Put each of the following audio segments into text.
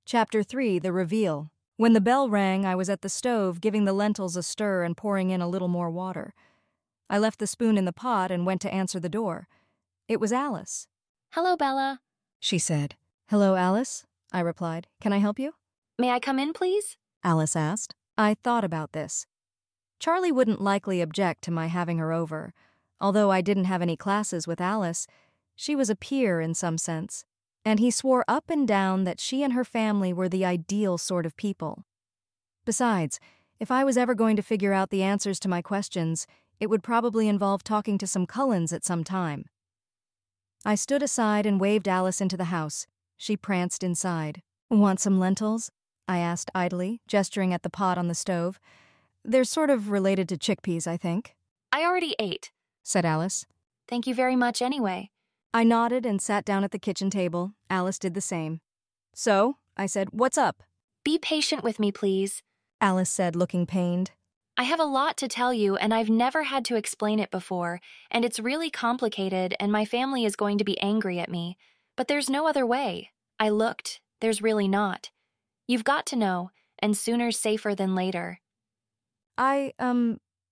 Chapter 3: The Reveal. When the bell rang, I was at the stove, giving the lentils a stir and pouring in a little more water. I left the spoon in the pot and went to answer the door. It was Alice. "Hello, Bella," she said. "Hello, Alice," I replied. "Can I help you?" "May I come in, please?" Alice asked. I thought about this. Charlie wouldn't likely object to my having her over. Although I didn't have any classes with Alice, she was a peer in some sense, and he swore up and down that she and her family were the ideal sort of people. Besides, if I was ever going to figure out the answers to my questions, it would probably involve talking to some Cullens at some time. I stood aside and waved Alice into the house. She pranced inside. "Want some lentils?" I asked idly, gesturing at the pot on the stove. "They're sort of related to chickpeas, I think," "I already ate," said Alice. "Thank you very much anyway." I nodded and sat down at the kitchen table. Alice did the same. "So," I said, "what's up?" "Be patient with me, please." Alice said, looking pained. "I have a lot to tell you, and I've never had to explain it before, and it's really complicated, and my family is going to be angry at me. But there's no other way. I looked. There's really not. You've got to know, and sooner's safer than later." I,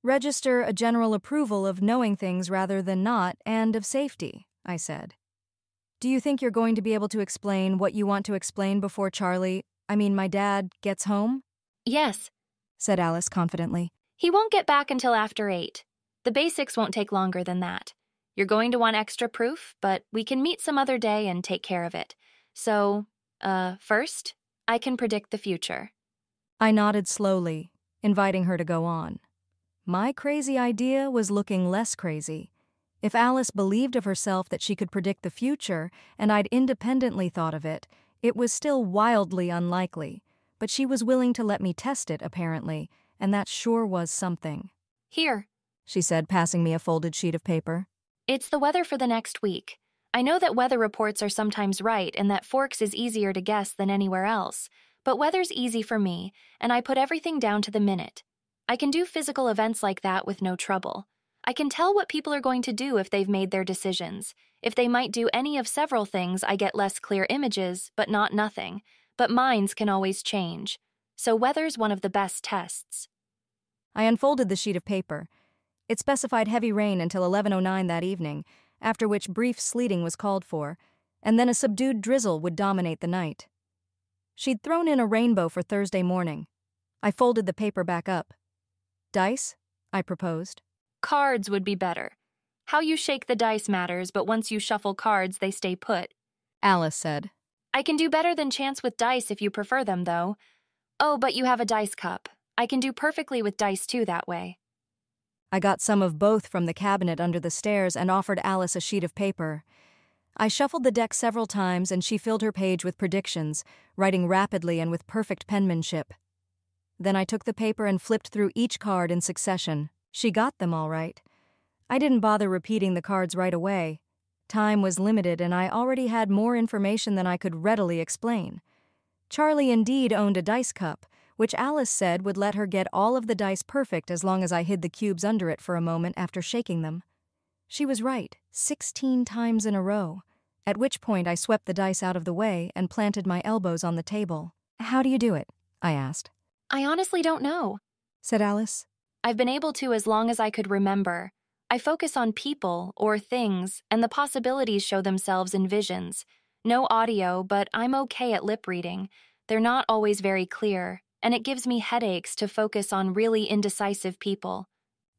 register a general approval of knowing things rather than not, and of safety," I said. "Do you think you're going to be able to explain what you want to explain before my dad, gets home?" "Yes," said Alice confidently. "He won't get back until after 8. The basics won't take longer than that. You're going to want extra proof, but we can meet some other day and take care of it. So, first, I can predict the future." I nodded slowly, inviting her to go on. My crazy idea was looking less crazy. If Alice believed of herself that she could predict the future, and I'd independently thought of it, it was still wildly unlikely. But she was willing to let me test it, apparently, and that sure was something. "Here," she said, passing me a folded sheet of paper. "It's the weather for the next week. I know that weather reports are sometimes right and that Forks is easier to guess than anywhere else, but weather's easy for me, and I put everything down to the minute. I can do physical events like that with no trouble. I can tell what people are going to do if they've made their decisions. If they might do any of several things, I get less clear images, but not nothing. But minds can always change. So weather's one of the best tests." I unfolded the sheet of paper. It specified heavy rain until 11:09 that evening, after which brief sleeting was called for, and then a subdued drizzle would dominate the night. She'd thrown in a rainbow for Thursday morning. I folded the paper back up. "Dice?" I proposed. "Cards would be better. How you shake the dice matters, but once you shuffle cards, they stay put," Alice said. "I can do better than chance with dice if you prefer them, though. Oh, but you have a dice cup. I can do perfectly with dice, too, that way." I got some of both from the cabinet under the stairs and offered Alice a sheet of paper. I shuffled the deck several times and she filled her page with predictions, writing rapidly and with perfect penmanship. Then I took the paper and flipped through each card in succession. She got them all right. I didn't bother repeating the cards right away. Time was limited and I already had more information than I could readily explain. Charlie indeed owned a dice cup, which Alice said would let her get all of the dice perfect as long as I hid the cubes under it for a moment after shaking them. She was right, 16 times in a row, at which point I swept the dice out of the way and planted my elbows on the table. "How do you do it?" I asked. "I honestly don't know," said Alice. "I've been able to as long as I could remember. I focus on people or things, and the possibilities show themselves in visions. No audio, but I'm okay at lip reading. They're not always very clear, and it gives me headaches to focus on really indecisive people."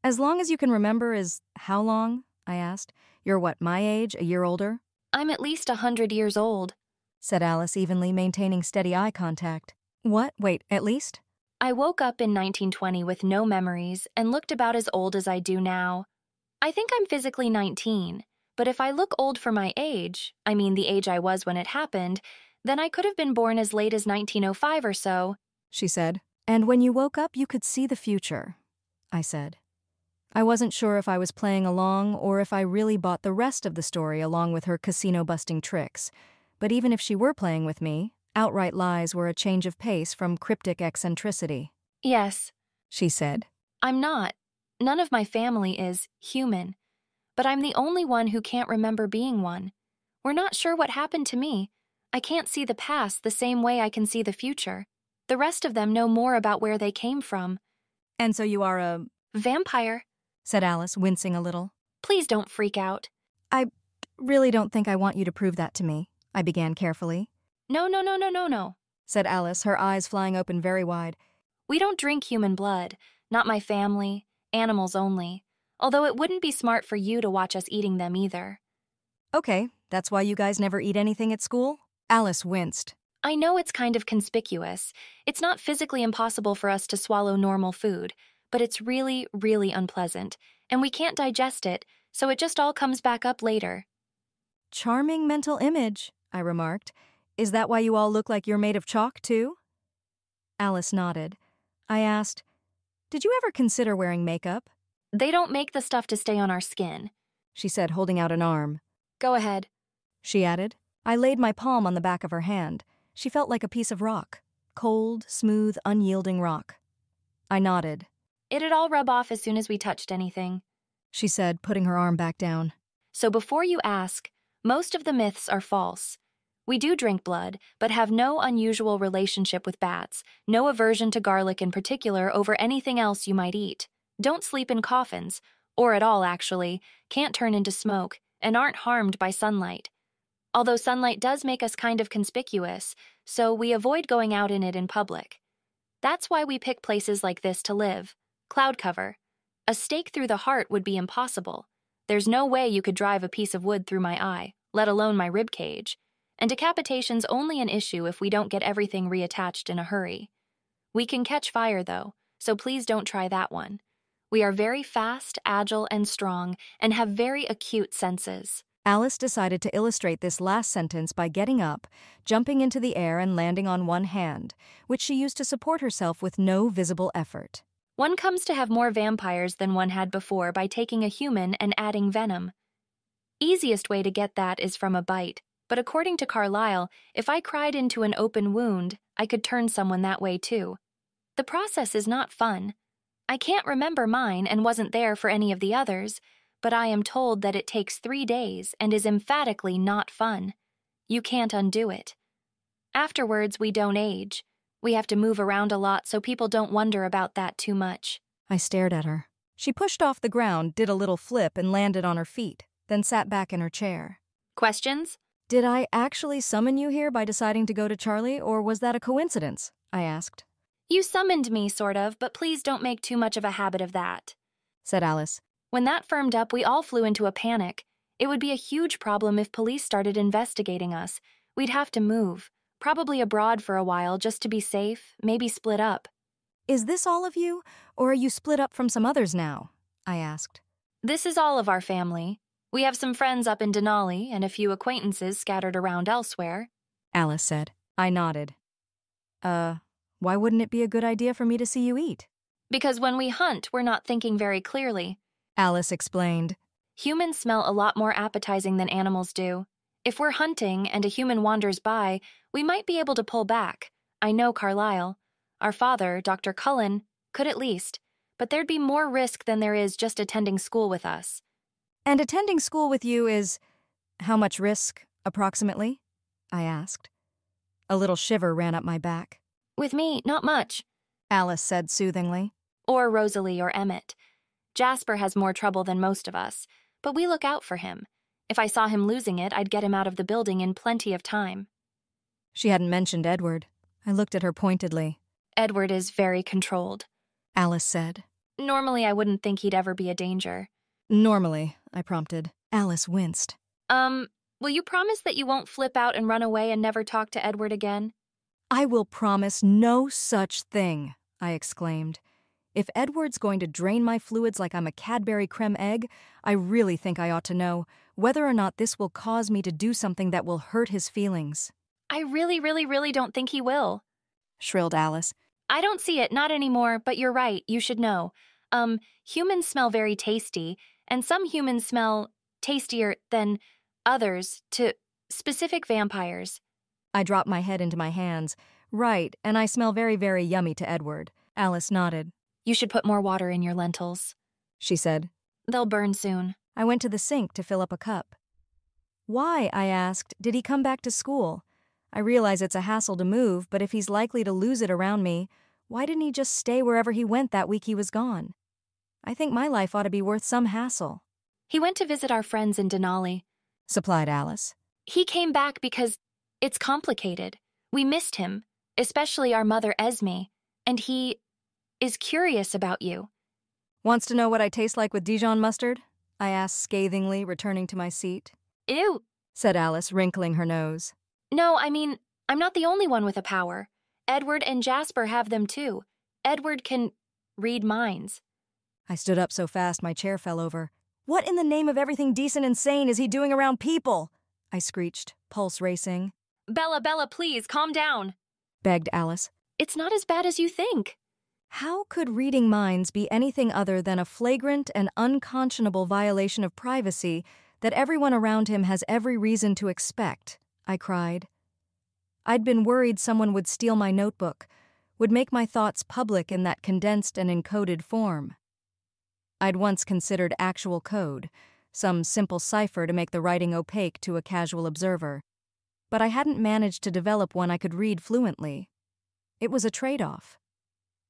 "As long as you can remember is how long?" I asked. "You're what, my age, a year older?" "I'm at least 100 years old," said Alice evenly, maintaining steady eye contact. "What? Wait, at least?" "I woke up in 1920 with no memories and looked about as old as I do now. I think I'm physically 19, but if I look old for my age, I mean the age I was when it happened, then I could have been born as late as 1905 or so," she said. "And when you woke up, you could see the future," I said. I wasn't sure if I was playing along or if I really bought the rest of the story along with her casino-busting tricks. But even if she were playing with me, outright lies were a change of pace from cryptic eccentricity. "Yes," she said. "I'm not. None of my family is human. But I'm the only one who can't remember being one. We're not sure what happened to me. I can't see the past the same way I can see the future. The rest of them know more about where they came from. And so you are a Vampire, said Alice, wincing a little. please don't freak out. I really don't think I want you to prove that to me, I began carefully. No, Said Alice, her eyes flying open very wide. We don't drink human blood, not my family, animals only, although it wouldn't be smart for you to watch us eating them either. Okay, that's why you guys never eat anything at school? Alice winced. I know it's kind of conspicuous. It's not physically impossible for us to swallow normal food, but it's really, really unpleasant, and we can't digest it, so it just all comes back up later. Charming mental image, I remarked. Is that why you all look like you're made of chalk, too? Alice nodded. I asked, did you ever consider wearing makeup? They don't make the stuff to stay on our skin. She said, holding out an arm. Go ahead. She added. I laid my palm on the back of her hand. She felt like a piece of rock. Cold, smooth, unyielding rock. I nodded. It'd all rub off as soon as we touched anything, she said, putting her arm back down. So before you ask, most of the myths are false. We do drink blood, but have no unusual relationship with bats, no aversion to garlic in particular over anything else you might eat. Don't sleep in coffins, or at all actually, can't turn into smoke, and aren't harmed by sunlight. Although sunlight does make us kind of conspicuous, so we avoid going out in it in public. That's why we pick places like this to live. Cloud cover. A stake through the heart would be impossible. There's no way you could drive a piece of wood through my eye, let alone my rib cage. And decapitation's only an issue if we don't get everything reattached in a hurry. We can catch fire, though, so please don't try that one. We are very fast, agile, and strong, and have very acute senses. Alice decided to illustrate this last sentence by getting up, jumping into the air and landing on one hand, which she used to support herself with no visible effort. One comes to have more vampires than one had before by taking a human and adding venom. Easiest way to get that is from a bite, but according to Carlyle, if I cried into an open wound, I could turn someone that way too. The process is not fun. I can't remember mine and wasn't there for any of the others, but I am told that it takes 3 days and is emphatically not fun. You can't undo it. Afterwards, we don't age. We have to move around a lot so people don't wonder about that too much. I stared at her. She pushed off the ground, did a little flip, and landed on her feet, then sat back in her chair. Questions? Did I actually summon you here by deciding to go to Charlie, or was that a coincidence? I asked. You summoned me, sort of, but please don't make too much of a habit of that, said Alice. When that firmed up, we all flew into a panic. It would be a huge problem if police started investigating us. We'd have to move, probably abroad for a while just to be safe, maybe split up. Is this all of you, or are you split up from some others now? I asked. This is all of our family. We have some friends up in Denali and a few acquaintances scattered around elsewhere, Alice said. I nodded. Why wouldn't it be a good idea for me to see you eat? Because when we hunt, we're not thinking very clearly, Alice explained. Humans smell a lot more appetizing than animals do. If we're hunting and a human wanders by, we might be able to pull back. I know Carlyle. Our father, Dr. Cullen, could at least, but there'd be more risk than there is just attending school with us. And attending school with you is how much risk, approximately? I asked. A little shiver ran up my back. With me, not much, Alice said soothingly. Or Rosalie or Emmett. Jasper has more trouble than most of us, but we look out for him. If I saw him losing it, I'd get him out of the building in plenty of time. She hadn't mentioned Edward. I looked at her pointedly. Edward is very controlled, Alice said. Normally, I wouldn't think he'd ever be a danger. Normally, I prompted. Alice winced. Will you promise that you won't flip out and run away and never talk to Edward again? I will promise no such thing, I exclaimed. If Edward's going to drain my fluids like I'm a Cadbury creme egg, I really think I ought to know whether or not this will cause me to do something that will hurt his feelings. I really don't think he will, shrilled Alice. I don't see it, not anymore, but you're right, you should know. Humans smell very tasty, and some humans smell tastier than others to specific vampires. I dropped my head into my hands. Right, and I smell very, very yummy to Edward. Alice nodded. You should put more water in your lentils, she said. They'll burn soon. I went to the sink to fill up a cup. Why, I asked, did he come back to school? I realize it's a hassle to move, but if he's likely to lose it around me, why didn't he just stay wherever he went that week he was gone? I think my life ought to be worth some hassle. He went to visit our friends in Denali, supplied Alice. He came back because it's complicated. We missed him, especially our mother Esme, and he is curious about you. Wants to know what I taste like with Dijon mustard? I asked scathingly, returning to my seat. Ew, said Alice, wrinkling her nose. No, I mean, I'm not the only one with a power. Edward and Jasper have them too. Edward can read minds. I stood up so fast my chair fell over. What in the name of everything decent and sane is he doing around people? I screeched, pulse racing. Bella, please, calm down, begged Alice. It's not as bad as you think. How could reading minds be anything other than a flagrant and unconscionable violation of privacy that everyone around him has every reason to expect? I cried. I'd been worried someone would steal my notebook, would make my thoughts public in that condensed and encoded form. I'd once considered actual code, some simple cipher to make the writing opaque to a casual observer, but I hadn't managed to develop one I could read fluently. It was a trade-off.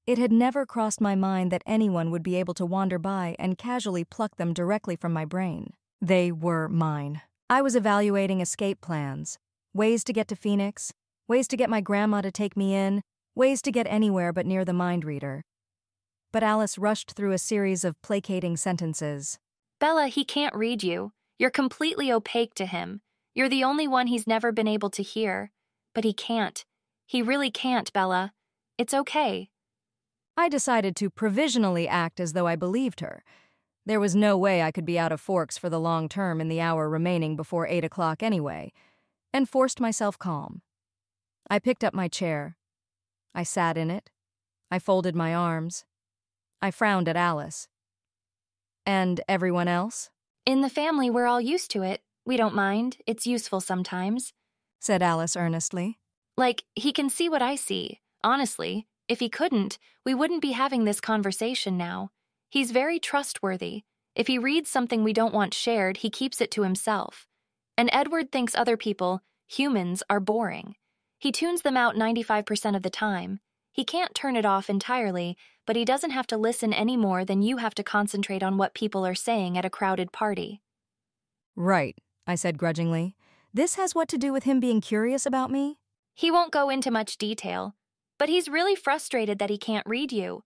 It had never crossed my mind that anyone would be able to wander by and casually pluck them directly from my brain. They were mine. I was evaluating escape plans, ways to get to Phoenix, ways to get my grandma to take me in, ways to get anywhere but near the mind reader. But Alice rushed through a series of placating sentences. Bella, he can't read you. You're completely opaque to him. You're the only one he's never been able to hear. But he can't. He really can't, Bella. It's okay. I decided to provisionally act as though I believed her. There was no way I could be out of Forks for the long term in the hour remaining before 8 o'clock anyway, and forced myself calm. I picked up my chair. I sat in it. I folded my arms. I frowned at Alice. And everyone else? In the family, we're all used to it. We don't mind. It's useful sometimes, said Alice earnestly. Like, he can see what I see. Honestly, if he couldn't, we wouldn't be having this conversation now. He's very trustworthy. If he reads something we don't want shared, he keeps it to himself. And Edward thinks other people, humans, are boring. He tunes them out 95% of the time. He can't turn it off entirely, but he doesn't have to listen any more than you have to concentrate on what people are saying at a crowded party. Right, I said grudgingly. This has what to do with him being curious about me? He won't go into much detail, but he's really frustrated that he can't read you.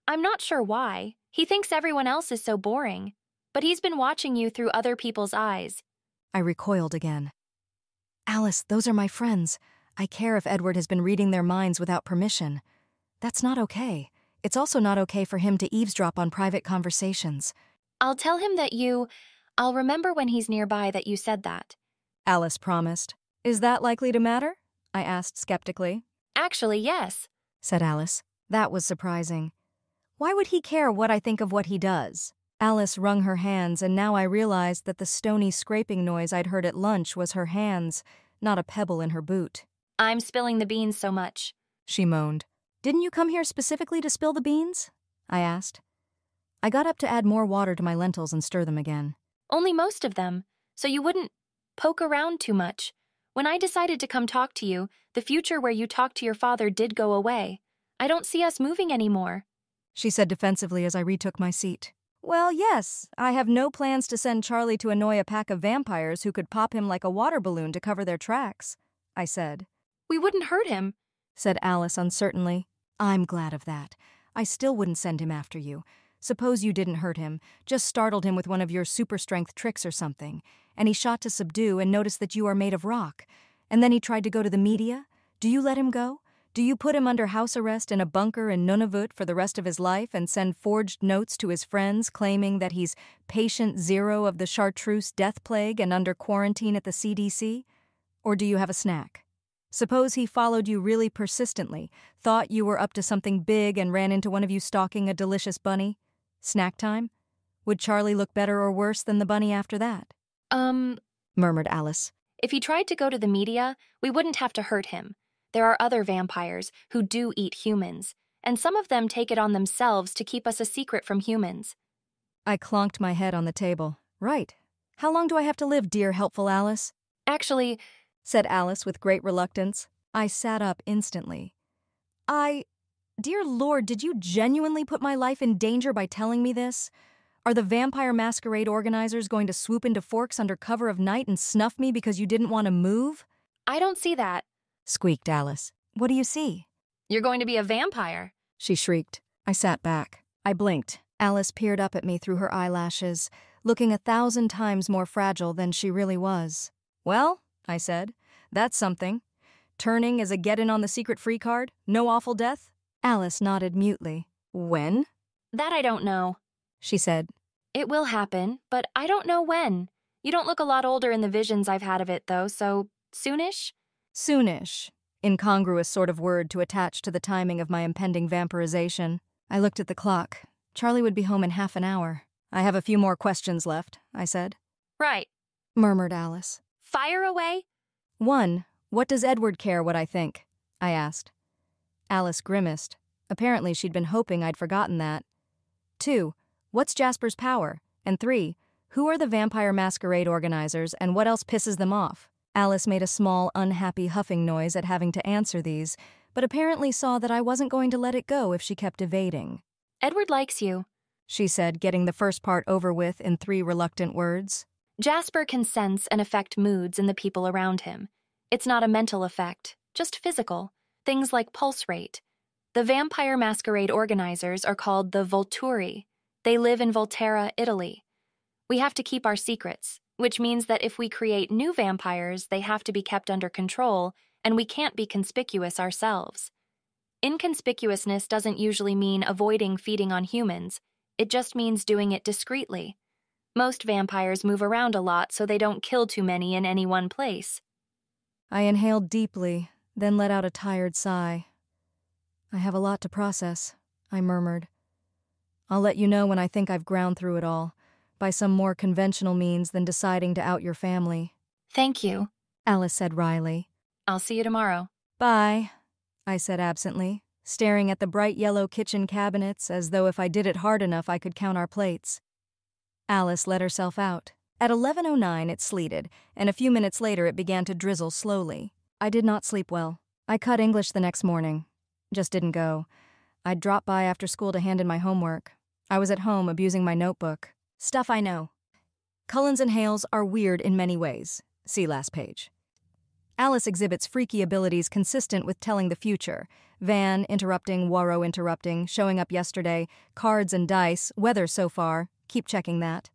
I'm not sure why. He thinks everyone else is so boring, but he's been watching you through other people's eyes. I recoiled again. Alice, those are my friends. I care if Edward has been reading their minds without permission. That's not okay. It's also not okay for him to eavesdrop on private conversations. I'll tell him that I'll remember when he's nearby that you said that. Alice promised. Is that likely to matter? I asked skeptically. Actually, yes, said Alice. That was surprising. Why would he care what I think of what he does? Alice wrung her hands, and now I realized that the stony scraping noise I'd heard at lunch was her hands, not a pebble in her boot. I'm spilling the beans so much, she moaned. Didn't you come here specifically to spill the beans? I asked. I got up to add more water to my lentils and stir them again. Only most of them, so you wouldn't poke around too much. When I decided to come talk to you, the future where you talked to your father did go away. I don't see us moving anymore, she said defensively as I retook my seat. Well, yes, I have no plans to send Charlie to annoy a pack of vampires who could pop him like a water balloon to cover their tracks, I said. We wouldn't hurt him, said Alice uncertainly. I'm glad of that. I still wouldn't send him after you. Suppose you didn't hurt him, just startled him with one of your super-strength tricks or something, and he shot to subdue and noticed that you are made of rock. And then he tried to go to the media? Do you let him go? Do you put him under house arrest in a bunker in Nunavut for the rest of his life and send forged notes to his friends claiming that he's patient zero of the chartreuse death plague and under quarantine at the CDC? Or do you have a snack? Suppose he followed you really persistently, thought you were up to something big and ran into one of you stalking a delicious bunny? Snack time? Would Charlie look better or worse than the bunny after that? Murmured Alice. If he tried to go to the media, we wouldn't have to hurt him. There are other vampires who do eat humans, and some of them take it on themselves to keep us a secret from humans. I clonked my head on the table. Right. How long do I have to live, dear helpful Alice? Actually, said Alice with great reluctance. I sat up instantly. Dear Lord, did you genuinely put my life in danger by telling me this? Are the Vampire Masquerade organizers going to swoop into Forks under cover of night and snuff me because you didn't want to move? I don't see that. Squeaked Alice. What do you see? You're going to be a vampire. She shrieked. I sat back. I blinked. Alice peered up at me through her eyelashes, looking 1,000 times more fragile than she really was. Well, I said, that's something. Turning as a get-in-on-the-secret free card? No awful death? Alice nodded mutely. When? That I don't know, she said. It will happen, but I don't know when. You don't look a lot older in the visions I've had of it, though, so soonish? Soonish. Incongruous sort of word to attach to the timing of my impending vampirization. I looked at the clock. Charlie would be home in half an hour. I have a few more questions left, I said. Right, Murmured Alice. Fire away? 1. What does Edward care what I think? I asked. Alice grimaced. Apparently she'd been hoping I'd forgotten that. 2. What's Jasper's power? And 3. Who are the Vampire Masquerade organizers and what else pisses them off? Alice made a small, unhappy huffing noise at having to answer these, but apparently saw that I wasn't going to let it go if she kept evading. Edward likes you, she said, getting the first part over with in 3 reluctant words. Jasper can sense and affect moods in the people around him. It's not a mental effect, just physical. Things like pulse rate. The Vampire Masquerade organizers are called the Volturi. They live in Volterra, Italy. We have to keep our secrets, which means that if we create new vampires, they have to be kept under control, and we can't be conspicuous ourselves. Inconspicuousness doesn't usually mean avoiding feeding on humans. It just means doing it discreetly. Most vampires move around a lot so they don't kill too many in any one place. I inhaled deeply, then let out a tired sigh. I have a lot to process, I murmured. I'll let you know when I think I've ground through it all, by some more conventional means than deciding to out your family. Thank you, Alice said wryly. I'll see you tomorrow. Bye, I said absently, staring at the bright yellow kitchen cabinets as though if I did it hard enough I could count our plates. Alice let herself out. At 11:09 it sleeted, and a few minutes later it began to drizzle slowly. I did not sleep well. I cut English the next morning. Just didn't go. I'd drop by after school to hand in my homework. I was at home abusing my notebook. Stuff I know. Cullens and Hales are weird in many ways. See last page. Alice exhibits freaky abilities consistent with telling the future. Van interrupting, Warrow interrupting, showing up yesterday, cards and dice, weather so far, keep checking that.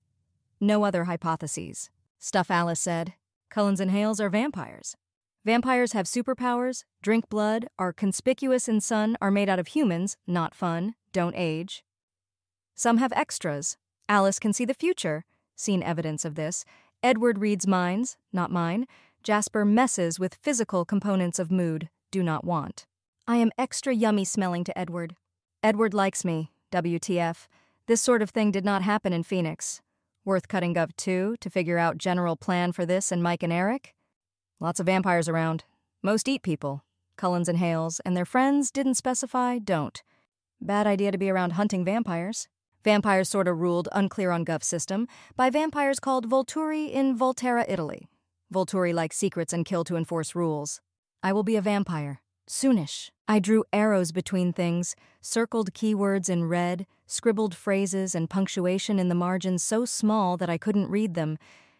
No other hypotheses. Stuff Alice said. Cullens and Hales are vampires. Vampires have superpowers, drink blood, are conspicuous in sun, are made out of humans, not fun, don't age. Some have extras. Alice can see the future, seen evidence of this. Edward reads minds, not mine. Jasper messes with physical components of mood, do not want. I am extra yummy smelling to Edward. Edward likes me, WTF. This sort of thing did not happen in Phoenix. Worth cutting Gov 2 to figure out general plan for this and Mike and Eric? Lots of vampires around. Most eat people. Cullens and Hales, and their friends didn't specify, don't. Bad idea to be around hunting vampires. Vampires sorta ruled, unclear on Gov system, by vampires called Volturi in Volterra, Italy. Volturi like secrets and kill to enforce rules. I will be a vampire. Soonish. I drew arrows between things, circled keywords in red, scribbled phrases and punctuation in the margins so small that I couldn't read them,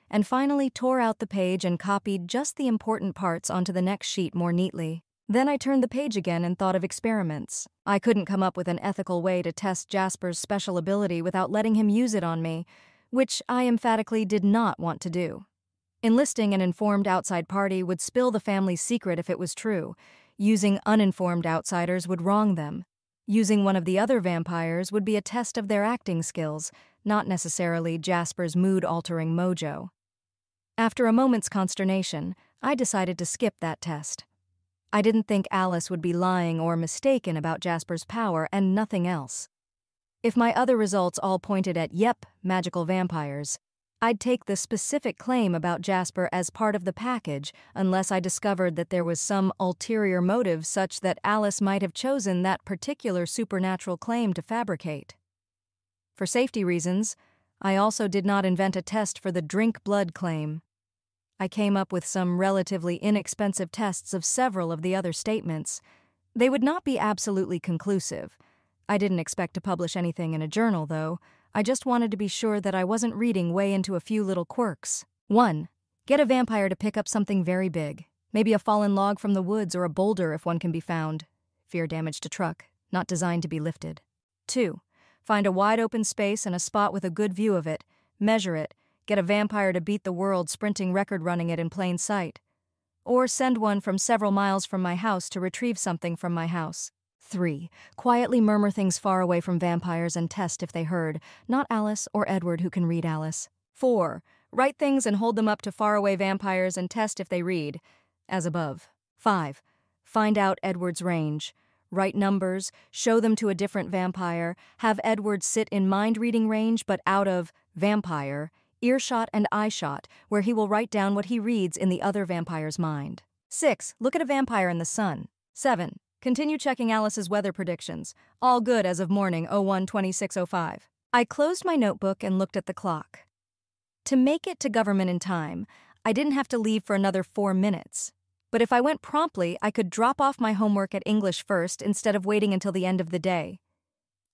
and finally tore out the page and copied just the important parts onto the next sheet more neatly. Then I turned the page again and thought of experiments. I couldn't come up with an ethical way to test Jasper's special ability without letting him use it on me, which I emphatically did not want to do. Enlisting an informed outside party would spill the family's secret if it was true. Using uninformed outsiders would wrong them. Using one of the other vampires would be a test of their acting skills, not necessarily Jasper's mood-altering mojo. After a moment's consternation, I decided to skip that test. I didn't think Alice would be lying or mistaken about Jasper's power and nothing else. If my other results all pointed at, yep, magical vampires, I'd take the specific claim about Jasper as part of the package unless I discovered that there was some ulterior motive such that Alice might have chosen that particular supernatural claim to fabricate. For safety reasons, I also did not invent a test for the drink blood claim. I came up with some relatively inexpensive tests of several of the other statements. They would not be absolutely conclusive. I didn't expect to publish anything in a journal, though. I just wanted to be sure that I wasn't reading way into a few little quirks. 1. Get a vampire to pick up something very big. Maybe a fallen log from the woods or a boulder if one can be found. Fear damage to truck, not designed to be lifted. 2. Find a wide open space and a spot with a good view of it. Measure it. Get a vampire to beat the world sprinting record running it in plain sight. Or send one from several miles from my house to retrieve something from my house. 3. Quietly murmur things far away from vampires and test if they heard, not Alice or Edward who can read Alice. 4. Write things and hold them up to faraway vampires and test if they read, as above. 5. Find out Edward's range. Write numbers, show them to a different vampire, have Edward sit in mind-reading range but out of vampire, earshot and eyeshot, where he will write down what he reads in the other vampire's mind. 6. Look at a vampire in the sun. 7. Continue checking Alice's weather predictions. All good as of morning 01/26/05. I closed my notebook and looked at the clock. To make it to government in time, I didn't have to leave for another 4 minutes. But if I went promptly, I could drop off my homework at English first instead of waiting until the end of the day.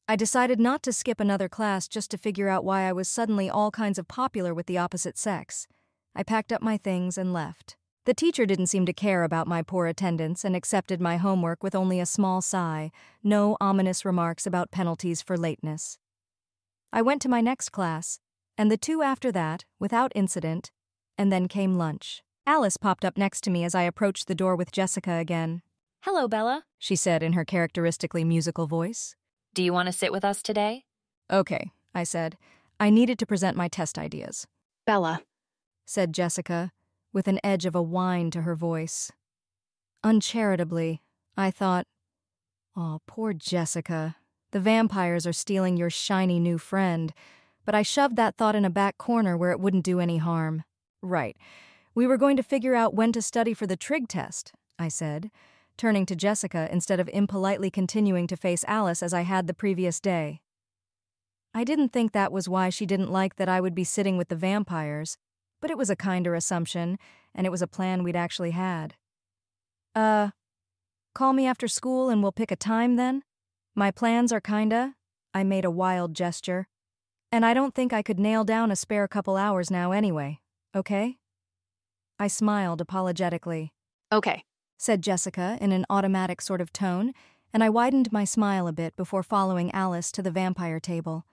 I decided not to skip another class just to figure out why I was suddenly all kinds of popular with the opposite sex. I packed up my things and left. The teacher didn't seem to care about my poor attendance and accepted my homework with only a small sigh, no ominous remarks about penalties for lateness. I went to my next class, and the 2 after that, without incident, and then came lunch. Alice popped up next to me as I approached the door with Jessica again. Hello, Bella. She said in her characteristically musical voice. Do you want to sit with us today? Okay, I said. I needed to present my test ideas. Bella, said Jessica, with an edge of a whine to her voice. Uncharitably, I thought, "Oh, poor Jessica. The vampires are stealing your shiny new friend." But I shoved that thought in a back corner where it wouldn't do any harm. Right. We were going to figure out when to study for the trig test, I said, turning to Jessica instead of impolitely continuing to face Alice as I had the previous day. I didn't think that was why she didn't like that I would be sitting with the vampires, but it was a kinder assumption, and it was a plan we'd actually had. Call me after school and we'll pick a time then? My plans are kinda, I made a wild gesture, and I don't think I could nail down a spare couple hours now anyway, okay? I smiled apologetically. okay. Said Jessica in an automatic sort of tone, and I widened my smile a bit before following Alice to the vampire table.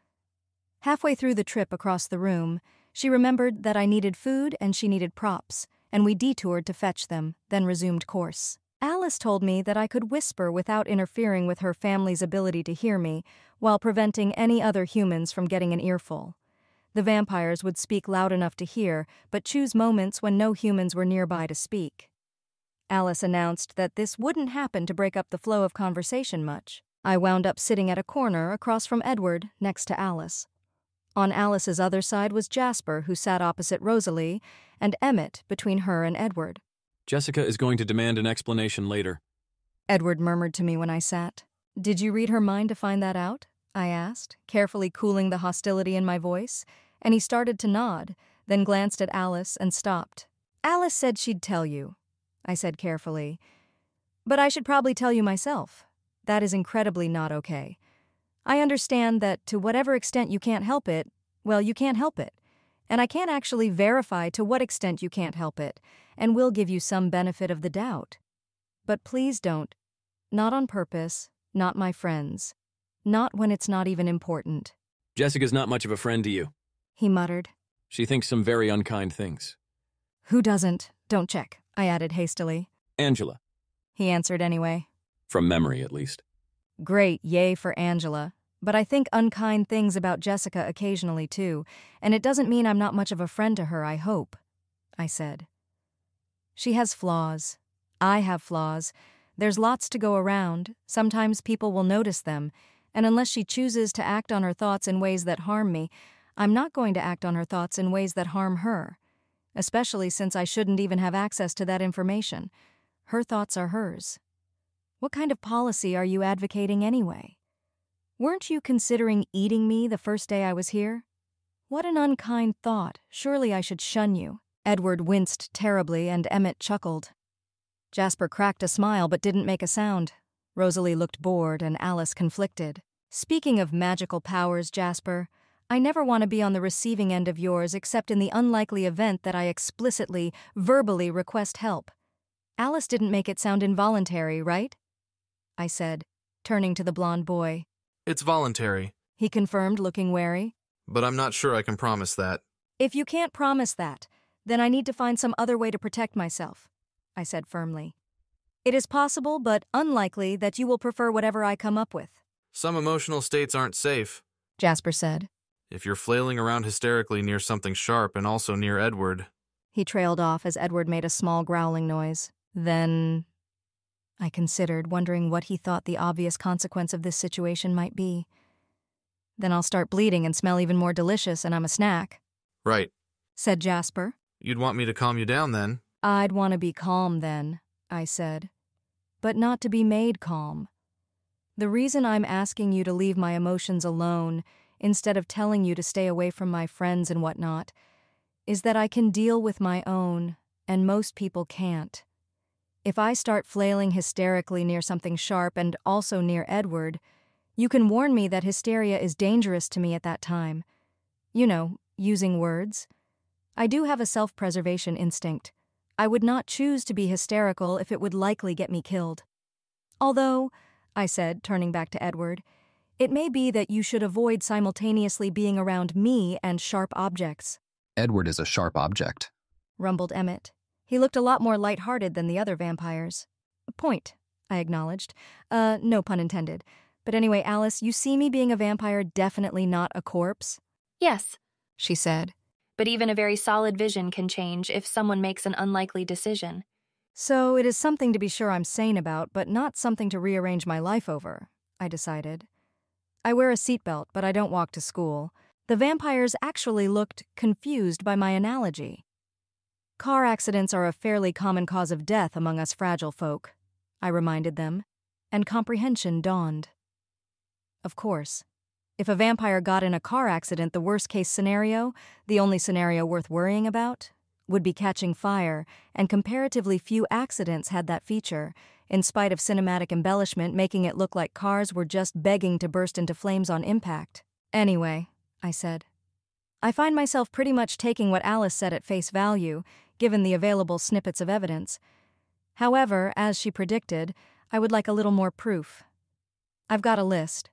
Halfway through the trip across the room, she remembered that I needed food and she needed props, and we detoured to fetch them, then resumed course. Alice told me that I could whisper without interfering with her family's ability to hear me, while preventing any other humans from getting an earful. The vampires would speak loud enough to hear, but choose moments when no humans were nearby to speak. Alice announced that this wouldn't happen to break up the flow of conversation much. I wound up sitting at a corner across from Edward, next to Alice. On Alice's other side was Jasper, who sat opposite Rosalie, and Emmett between her and Edward. Jessica is going to demand an explanation later. Edward murmured to me when I sat. Did you read her mind to find that out? I asked, carefully cooling the hostility in my voice, and he started to nod, then glanced at Alice and stopped. Alice said she'd tell you, I said carefully. But I should probably tell you myself. That is incredibly not okay. I understand that to whatever extent you can't help it, well, you can't help it. And I can't actually verify to what extent you can't help it, and will give you some benefit of the doubt. But please don't. Not on purpose, not my friends. Not when it's not even important. Jessica's not much of a friend to you, he muttered. She thinks some very unkind things. Who doesn't? Don't check, I added hastily. Angela. He answered anyway. From memory, at least. Great, yay for Angela. But I think unkind things about Jessica occasionally, too, and it doesn't mean I'm not much of a friend to her, I hope, I said. She has flaws. I have flaws. There's lots to go around. Sometimes people will notice them, and unless she chooses to act on her thoughts in ways that harm me, I'm not going to act on her thoughts in ways that harm her, especially since I shouldn't even have access to that information. Her thoughts are hers. What kind of policy are you advocating anyway? Weren't you considering eating me the first day I was here? What an unkind thought. Surely I should shun you. Edward winced terribly and Emmett chuckled. Jasper cracked a smile but didn't make a sound. Rosalie looked bored and Alice conflicted. Speaking of magical powers, Jasper, I never want to be on the receiving end of yours except in the unlikely event that I explicitly, verbally request help. Alice didn't make it sound involuntary, right? I said, turning to the blonde boy. It's voluntary. He confirmed, looking wary. But I'm not sure I can promise that. If you can't promise that, then I need to find some other way to protect myself, I said firmly. It is possible, but unlikely, that you will prefer whatever I come up with. Some emotional states aren't safe, Jasper said. If you're flailing around hysterically near something sharp and also near Edward. He trailed off as Edward made a small growling noise. Then, I considered, wondering what he thought the obvious consequence of this situation might be. Then I'll start bleeding and smell even more delicious, and I'm a snack. Right, Said Jasper. You'd want me to calm you down then. I'd want to be calm then, I said. But not to be made calm. The reason I'm asking you to leave my emotions alone, instead of telling you to stay away from my friends and whatnot, is that I can deal with my own, and most people can't. If I start flailing hysterically near something sharp and also near Edward, you can warn me that hysteria is dangerous to me at that time. You know, using words. I do have a self-preservation instinct. I would not choose to be hysterical if it would likely get me killed. Although, I said, turning back to Edward, it may be that you should avoid simultaneously being around me and sharp objects. Edward is a sharp object, Rumbled Emmett. He looked a lot more light-hearted than the other vampires. Point, I acknowledged. No pun intended. But anyway, Alice, you see me being a vampire, definitely not a corpse? Yes, She said. but even a very solid vision can change if someone makes an unlikely decision. So it is something to be sure I'm sane about, but not something to rearrange my life over, I decided. I wear a seatbelt, but I don't walk to school. The vampires actually looked confused by my analogy. Car accidents are a fairly common cause of death among us fragile folk, I reminded them, and comprehension dawned. Of course, if a vampire got in a car accident, the worst-case scenario, the only scenario worth worrying about, would be catching fire, and comparatively few accidents had that feature, in spite of cinematic embellishment making it look like cars were just begging to burst into flames on impact. Anyway, I said, I find myself pretty much taking what Alice said at face value, given the available snippets of evidence. However, as she predicted, I would like a little more proof. I've got a list.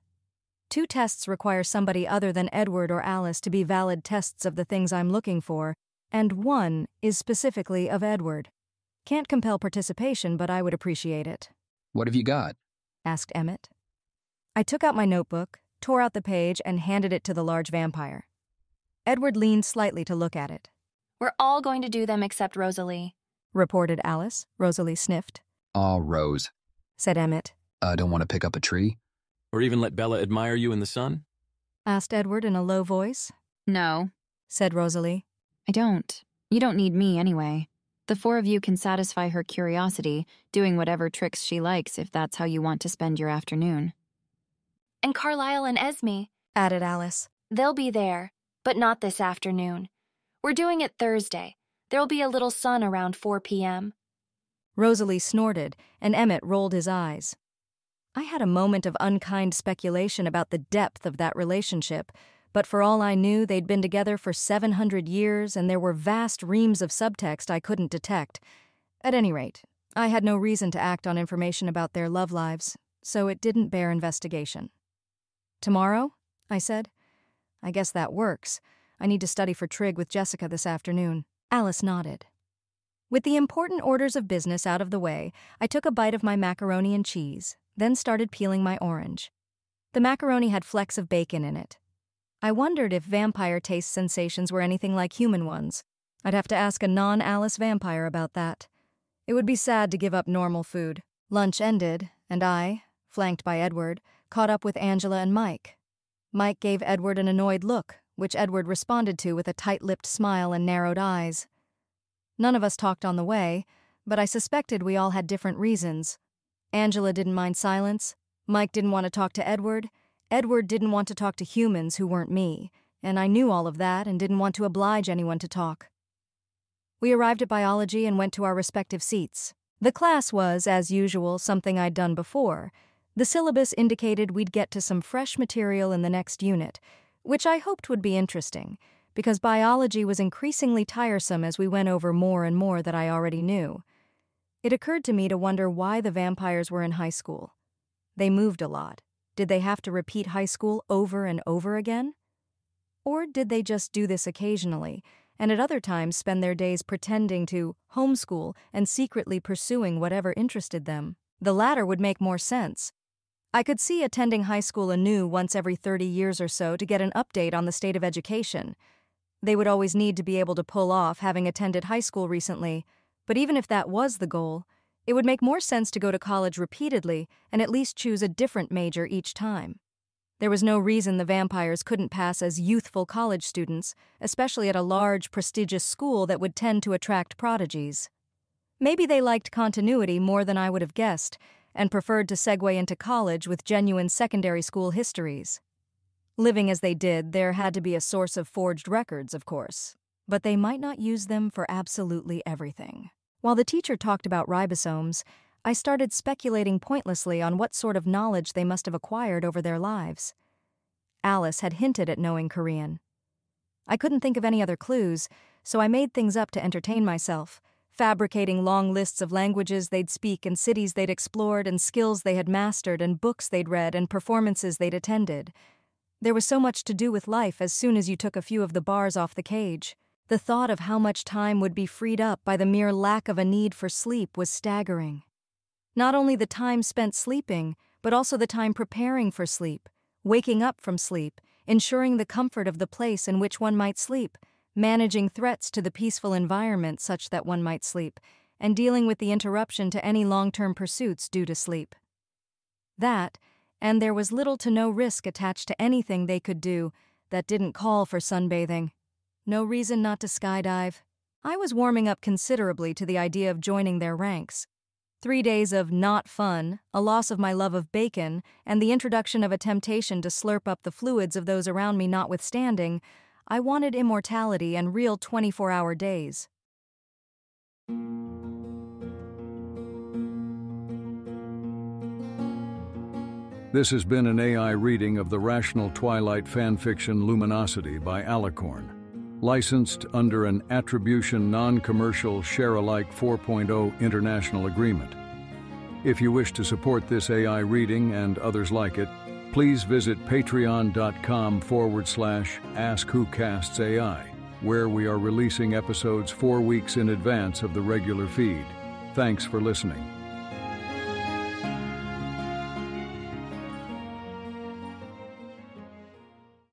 2 tests require somebody other than Edward or Alice to be valid tests of the things I'm looking for, and 1 is specifically of Edward. Can't compel participation, but I would appreciate it. What have you got? Asked Emmett. I took out my notebook, tore out the page, and handed it to the large vampire. Edward leaned slightly to look at it. We're all going to do them except Rosalie. Reported Alice. Rosalie sniffed. Aw, Rose. Said Emmett. Don't want to pick up a tree? Or even let Bella admire you in the sun? Asked Edward in a low voice. No, Said Rosalie. I don't. You don't need me anyway. The 4 of you can satisfy her curiosity, doing whatever tricks she likes if that's how you want to spend your afternoon. And Carlisle and Esme, Added Alice. they'll be there, but not this afternoon. We're doing it Thursday. There'll be a little sun around 4 p.m. Rosalie snorted, and Emmett rolled his eyes. I had a moment of unkind speculation about the depth of that relationship, but for all I knew, they'd been together for 700 years, and there were vast reams of subtext I couldn't detect. At any rate, I had no reason to act on information about their love lives, so it didn't bear investigation. Tomorrow? I said. I guess that works. I need to study for trig with Jessica this afternoon. Alice nodded. With the important orders of business out of the way, I took a bite of my macaroni and cheese, then started peeling my orange. The macaroni had flecks of bacon in it. I wondered if vampire taste sensations were anything like human ones. I'd have to ask a non-Alice vampire about that. It would be sad to give up normal food. Lunch ended, and I, flanked by Edward, caught up with Angela and Mike. Mike gave Edward an annoyed look, which Edward responded to with a tight-lipped smile and narrowed eyes. None of us talked on the way, but I suspected we all had different reasons. Angela didn't mind silence, Mike didn't want to talk to Edward didn't want to talk to humans who weren't me, and I knew all of that and didn't want to oblige anyone to talk. We arrived at biology and went to our respective seats. The class was, as usual, something I'd done before. The syllabus indicated we'd get to some fresh material in the next unit, which I hoped would be interesting, because biology was increasingly tiresome as we went over more and more that I already knew. It occurred to me to wonder why the vampires were in high school. They moved a lot. Did they have to repeat high school over and over again? Or did they just do this occasionally, and at other times spend their days pretending to homeschool and secretly pursuing whatever interested them? The latter would make more sense. I could see attending high school anew once every 30 years or so to get an update on the state of education. They would always need to be able to pull off having attended high school recently, but even if that was the goal, it would make more sense to go to college repeatedly and at least choose a different major each time. There was no reason the vampires couldn't pass as youthful college students, especially at a large, prestigious school that would tend to attract prodigies. Maybe they liked continuity more than I would have guessed, and preferred to segue into college with genuine secondary school histories. Living as they did, there had to be a source of forged records, of course, but they might not use them for absolutely everything. While the teacher talked about ribosomes, I started speculating pointlessly on what sort of knowledge they must have acquired over their lives. Alice had hinted at knowing Korean. I couldn't think of any other clues, so I made things up to entertain myself, fabricating long lists of languages they'd speak and cities they'd explored and skills they had mastered and books they'd read and performances they'd attended. There was so much to do with life as soon as you took a few of the bars off the cage. The thought of how much time would be freed up by the mere lack of a need for sleep was staggering. Not only the time spent sleeping, but also the time preparing for sleep, waking up from sleep, ensuring the comfort of the place in which one might sleep, managing threats to the peaceful environment such that one might sleep, and dealing with the interruption to any long-term pursuits due to sleep. That, and there was little to no risk attached to anything they could do that didn't call for sunbathing. No reason not to skydive. I was warming up considerably to the idea of joining their ranks. 3 days of not fun, a loss of my love of bacon, and the introduction of a temptation to slurp up the fluids of those around me notwithstanding, I wanted immortality and real 24-hour days. This has been an AI reading of the Rational Twilight fanfiction Luminosity by Alicorn, licensed under an Attribution Non-Commercial Share-alike 4.0 international agreement. If you wish to support this AI reading and others like it, please visit patreon.com/AskWhoCastsAI, where we are releasing episodes 4 weeks in advance of the regular feed. Thanks for listening.